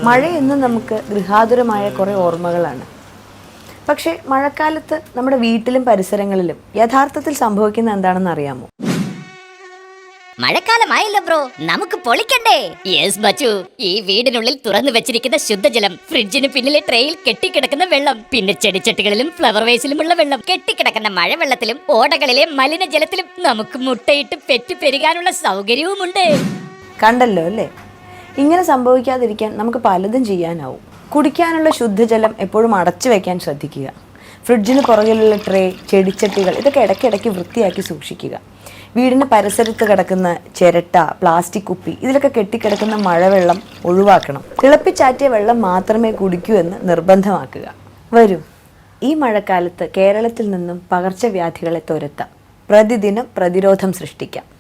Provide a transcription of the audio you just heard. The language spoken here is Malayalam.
മഴയെന്നും നമുക്ക് ഗൃഹാതുരമായ കുറേ ഓർമ്മകളാണ്. പക്ഷേ മഴക്കാലത്ത് നമ്മുടെ വീട്ടിലും പരിസരങ്ങളിലും യഥാർത്ഥത്തിൽ സംഭവിക്കുന്ന എന്താണെന്ന് അറിയാമോ? മഴക്കാലമായല്ലോ ബ്രോ, നമുക്ക് പൊളിക്കണ്ടേ? യെസ് ബച്ചു, ഈ വീടിനുള്ളിൽ തുറന്നു വെച്ചിരിക്കുന്ന ശുദ്ധജലം, ഫ്രിഡ്ജിന് പിന്നിലെ ട്രേയിൽ കെട്ടിക്കിടക്കുന്ന വെള്ളം, പിന്നെ ചെടിച്ചട്ടികളിലും ഫ്ലവർ വേസിലുമുള്ള വെള്ളം, കെട്ടിക്കിടക്കുന്ന മഴവെള്ളത്തിലും ഓടകളിലെ മലിനജലത്തിലും നമുക്ക് മുട്ടയിട്ട് പെറ്റു പെരുകാനുള്ള സൗകര്യവുമുണ്ട്. കണ്ടല്ലോ അല്ലേ? ഇങ്ങനെ സംഭവിക്കാതിരിക്കാൻ നമുക്ക് പലതും ചെയ്യാനാവും. കുടിക്കാനുള്ള ശുദ്ധജലം എപ്പോഴും അടച്ചു വെക്കാൻ ശ്രദ്ധിക്കുക. ഫ്രിഡ്ജിന് പുറകിലുള്ള ട്രേ, ചെടിച്ചട്ടികൾ ഇതൊക്കെ ഇടയ്ക്കിടയ്ക്ക് വൃത്തിയാക്കി സൂക്ഷിക്കുക. വീടിന് പരിസരത്ത് കിടക്കുന്ന ചിരട്ട, പ്ലാസ്റ്റിക് കുപ്പി ഇതിലൊക്കെ കെട്ടിക്കിടക്കുന്ന മഴവെള്ളം ഒഴിവാക്കണം. തിളപ്പിച്ചാറ്റിയ വെള്ളം മാത്രമേ കുടിക്കൂ എന്ന് നിർബന്ധമാക്കുക. വരൂ, ഈ മഴക്കാലത്ത് കേരളത്തിൽ നിന്നും പകർച്ചവ്യാധികളെ തുരത്താം. പ്രതിദിനം പ്രതിരോധം സൃഷ്ടിക്കാം.